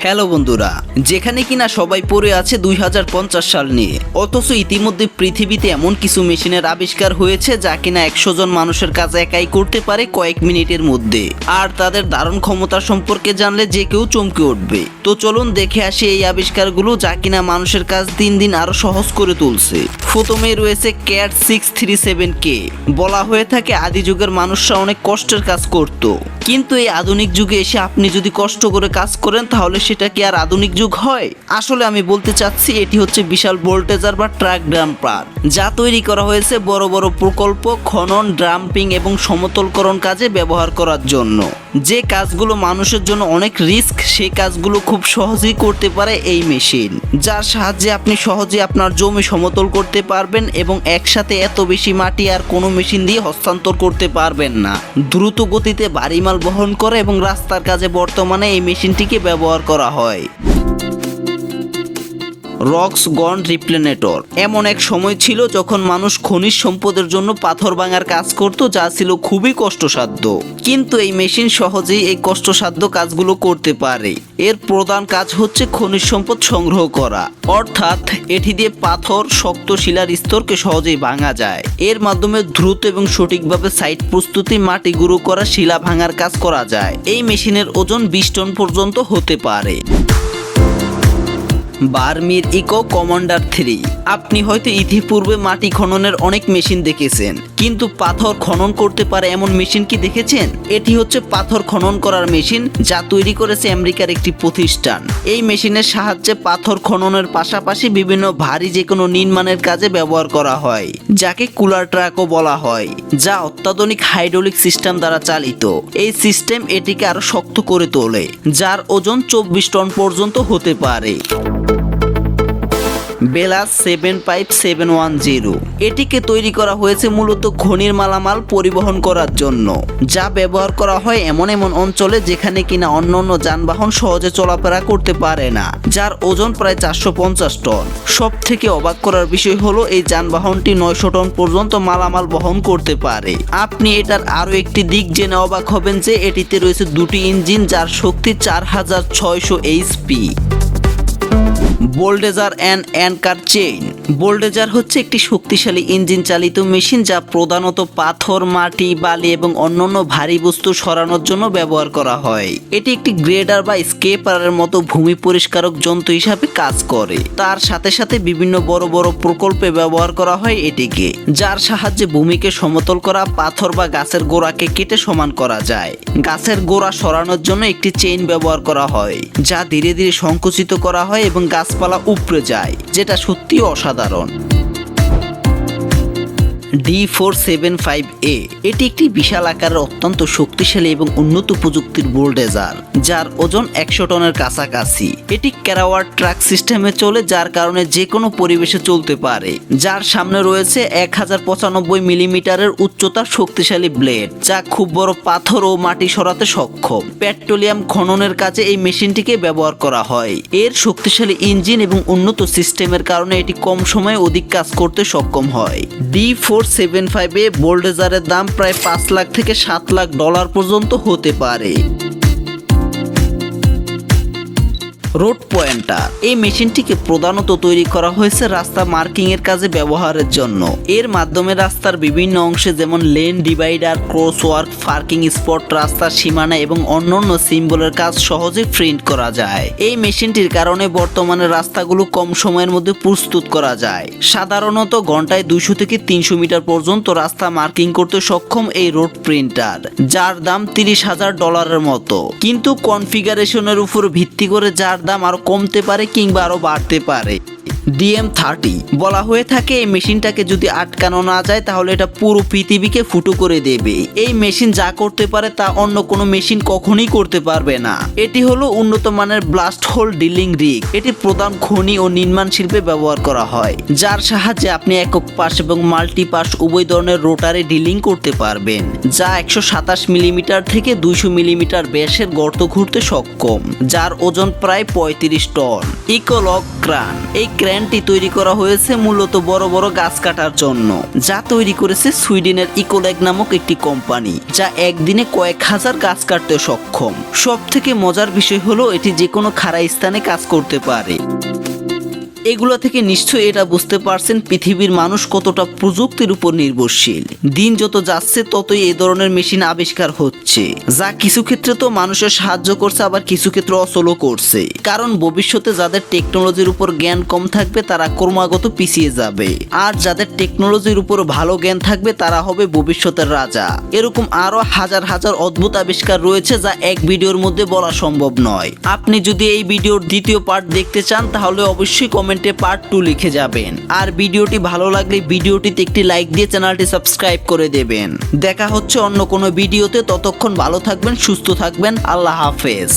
Hello বন্ধুরা, যেখানে কিনা সবাই পড়ে আছে 2050 সাল নিয়ে, অথচ ইতিমধ্যে পৃথিবীতে এমন কিছু মেশিনের আবিষ্কার হয়েছে যা কিনা 100 জন মানুষের কাজ একাই করতে পারে কয়েক মিনিটের মধ্যে। আর তাদের ধারণ ক্ষমতা সম্পর্কে জানলে যে কেউ চমকে উঠবে। তো চলুন দেখে আসি এই আবিষ্কারগুলো যা কিনা মানুষের কাজ দিন দিন আরো সহজ করে তুলছে। প্রথমে রয়েছে ক্যাট 637K। বলা হয়ে থাকে আদি যুগের মানুষরা অনেক কষ্টের কাজ করত, কিন্তু এই আধুনিক যুগে এসে আপনি যদি কষ্ট করে কাজ করেন তাহলে সেটা কি আর আধুনিক যুগ হয়? আসলে আমি বলতে চাচ্ছি এটি হচ্ছে বিশাল ভোল্টেজার বা ট্রাক ডাম্পার, যা তৈরি করা হয়েছে বড় বড় প্রকল্প, খনন, ড্রাম্পিং এবং সমতলকরণ কাজে ব্যবহার করার জন্য। যে কাজগুলো মানুষের জন্য অনেক রিস্ক, সেই কাজগুলো খুব সহজেই করতে পারে এই মেশিন, যার সাহায্যে আপনি সহজে আপনার জমি সমতল করতে পারবেন এবং একসাথে এত বেশি মাটি আর কোনো মেশিন দিয়ে হস্তান্তর করতে পারবেন না। দ্রুত গতিতে ভারী মাল বহন করে এবং রাস্তার কাজে বর্তমানে এই মেশিনটিকে ব্যবহার করা হয়। রক্স গন রিপ্লেনেটর। এমন এক সময় ছিল যখন মানুষ খনিজ সম্পদের জন্য পাথর ভাঙার কাজ করত, যা ছিল খুবই কষ্টসাধ্য, কিন্তু এই মেশিন সহজেই এই কষ্টসাধ্য কাজগুলো করতে পারে। এর প্রধান কাজ হচ্ছে খনিজ সম্পদ সংগ্রহ করা, অর্থাৎ এটি দিয়ে পাথর, শক্ত শিলার স্তরকে সহজেই ভাঙা যায়। এর মাধ্যমে দ্রুত এবং সঠিকভাবে সাইট প্রস্তুতি, মাটি গুঁড়ো করা, শিলা ভাঙার কাজ করা যায়। এই মেশিনের ওজন 20 টন পর্যন্ত হতে পারে। বার্মির ইকো কমান্ডার 3। আপনি হয়তো ইতিপূর্বে মাটি খননের অনেক মেশিন দেখেছেন, কিন্তু পাথর খনন করতে পারে এমন মেশিন কি দেখেছেন? এটি হচ্ছে পাথর খনন করার মেশিন, যা তৈরি করেছে আমেরিকার একটি প্রতিষ্ঠান। এই মেশিনের সাহায্যে পাথর খননের পাশাপাশি বিভিন্ন ভারী যে কোনো নির্মাণের কাজে ব্যবহার করা হয়, যাকে কুলার ট্রাকও বলা হয়, যা অত্যাধুনিক হাইড্রোলিক সিস্টেম দ্বারা চালিত। এই সিস্টেম এটিকে আরো শক্ত করে তোলে, যার ওজন 24 টন পর্যন্ত হতে পারে। বেলাস 75710। এটিকে তৈরি করা হয়েছে মূলত খনির মালামাল পরিবহন করার জন্য, যা ব্যবহার করা হয় এমন অঞ্চলে যেখানে কিনা অন্যান্য যানবাহন সহজে চলাফেরা করতে পারে না, যার ওজন প্রায় 450 টন। সব থেকে অবাক করার বিষয় হলো এই যানবাহনটি 900 টন পর্যন্ত মালামাল বহন করতে পারে। আপনি এটার আরো একটি দিক জেনে অবাক হবেন যে এটিতে রয়েছে দুটি ইঞ্জিন, যার শক্তি 4600 HP। Bulldozer and anchor chain. Bulldozer হচ্ছে একটি শক্তিশালী ইঞ্জিন চালিত মেশিন, যা প্রধানত পাথর, মাটি, বালি এবং অন্যান্য ভারী বস্তু সরানোর জন্য ব্যবহার করা হয়। এটি একটি গ্রেডার বা স্কেপারের মতো ভূমি পরিষ্কারক যন্ত্র হিসাবে কাজ করে। তার সাথে সাথে বিভিন্ন বড় বড় প্রকল্পে ব্যবহার করা হয় এটিকে, যার সাহায্যে ভূমিকে সমতল করা, পাথর বা গাছের গোড়াকে কেটে সমান করা যায়। গাছের গোড়া সরানোর জন্য একটি চেইন ব্যবহার করা হয়, যা ধীরে ধীরে সংকুচিত করা হয় এবং গাছপালা উপড়ে যায়, যেটা সত্যি অসাধারণ। D475A। এটি একটি বিশাল আকারের অত্যন্ত শক্তিশালী এবং উন্নত প্রযুক্তির বোল্ডেজার, যার ওজন 100 টনের কাছাকাছি। এটি ক্যারাওয়ার ট্রাক সিস্টেমে চলে, যার কারণে যে কোনো পরিবেশে চলতে পারে। যার সামনে রয়েছে 1095 মিলিমিটারের উচ্চতার শক্তিশালী ব্লেড, যা খুব বড় পাথর ও মাটি সরাতে সক্ষম। পেট্রোলিয়াম খননের কাজে এই মেশিনটিকে ব্যবহার করা হয়। এর শক্তিশালী ইঞ্জিন এবং উন্নত সিস্টেমের কারণে এটি কম সময়ে অধিক কাজ করতে সক্ষম হয়। D475A বোল্ডেজারের দাম প্রায় 5 লাখ থেকে 7 লাখ ডলার পর্যন্ত হতে পারে। Road pointer. এই মেশিনটিকে প্রধানত তৈরি করা হয়েছে রাস্তা মার্কিং এর কাজে ব্যবহারের জন্য। এর মাধ্যমে রাস্তার বিভিন্ন অংশে যেমন লেন ডিভাইডার, ক্রসওয়ার্ক, পার্কিং স্পট, রাস্তার সীমানা এবং অন্যান্য সিম্বলের কাজ সহজে প্রিন্ট করা যায়। এই মেশিনটির কারণে বর্তমানে রাস্তাগুলো কম সময়ের মধ্যে প্রস্তুত করা যায়। সাধারণত ঘন্টায় 200 থেকে 300 মিটার পর্যন্ত রাস্তা মার্কিং করতে সক্ষম এই রোড প্রিন্টার, যার দাম $30,000 মতো। কিন্তু কনফিগারেশনের উপর ভিত্তি করে যার দাম আরো কমতে পারে কিংবা আরো বাড়তে পারে। DM30। বলা হয়ে থাকে এই মেশিনটাকে যদি আটকানো না যায় তাহলে এটা পুরো পৃথিবীকে ফুটো করে দেবে। এই মেশিন যা করতে পারে তা অন্য কোনো মেশিন কখনোই করতে পারবে না। এটি হলো উন্নত মানের ব্লাস্ট হোল ড্রিলিং রিগ। এটি প্রধান খনি ও নির্মাণ শিল্পে ব্যবহার করা হয়, যার সাহায্যে আপনি একক পাশ এবং মাল্টি পাশ উভয় ধরনের রোটারে ড্রিলিং করতে পারবেন, যা 127 মিলিমিটার থেকে 200 মিলিমিটার ব্যাসের গর্ত ঘুরতে সক্ষম, যার ওজন প্রায় 35 টন। ইকোলগ ক্রান। এই ক্রেন গ্যানটি তৈরি করা হয়েছে মূলত বড় বড় গাছ কাটার জন্য, যা তৈরি করেছে সুইডেনের ইকোল্যাগ নামক একটি কোম্পানি, যা একদিনে কয়েক হাজার গাছ কাটতে সক্ষম। সব থেকে মজার বিষয় হলো এটি যে কোনো খাড়া স্থানে কাজ করতে পারে। এগুলো থেকে নিশ্চয়ই এটা বুঝতে পারছেন পৃথিবীর মানুষ কতটা প্রযুক্তির উপর নির্ভরশীল। দিন যত যাচ্ছে ততই এই ধরনের মেশিন আবিষ্কার হচ্ছে, যা কিছু ক্ষেত্রে তো মানুষের সাহায্য করছে, আবার কিছু ক্ষেত্রে অচলও করছে। কারণ ভবিষ্যতে যাদের টেকনোলজির উপর জ্ঞান কম থাকবে তারা ক্রমাগত পিছিয়ে যাবে, আর যাদের টেকনোলজির উপর ভালো জ্ঞান থাকবে তারা হবে ভবিষ্যতের রাজা। এরকম আরো হাজার হাজার অদ্ভুত আবিষ্কার রয়েছে যা এক ভিডিওর মধ্যে বলা সম্ভব নয়। আপনি যদি এই ভিডিওর দ্বিতীয় পার্ট দেখতে চান তাহলে অবশ্যই কমেন্টে পার্ট 2 লিখে যাবেন। আর ভিডিওটি ভালো লাগলে ভিডিওটিতে একটি লাইক দিয়ে চ্যানেলটি সাবস্ক্রাইব করে দেবেন। দেখা হচ্ছে অন্য কোনো ভিডিওতে, ততক্ষণ ভালো থাকবেন, সুস্থ থাকবেন, আল্লাহ হাফেজ।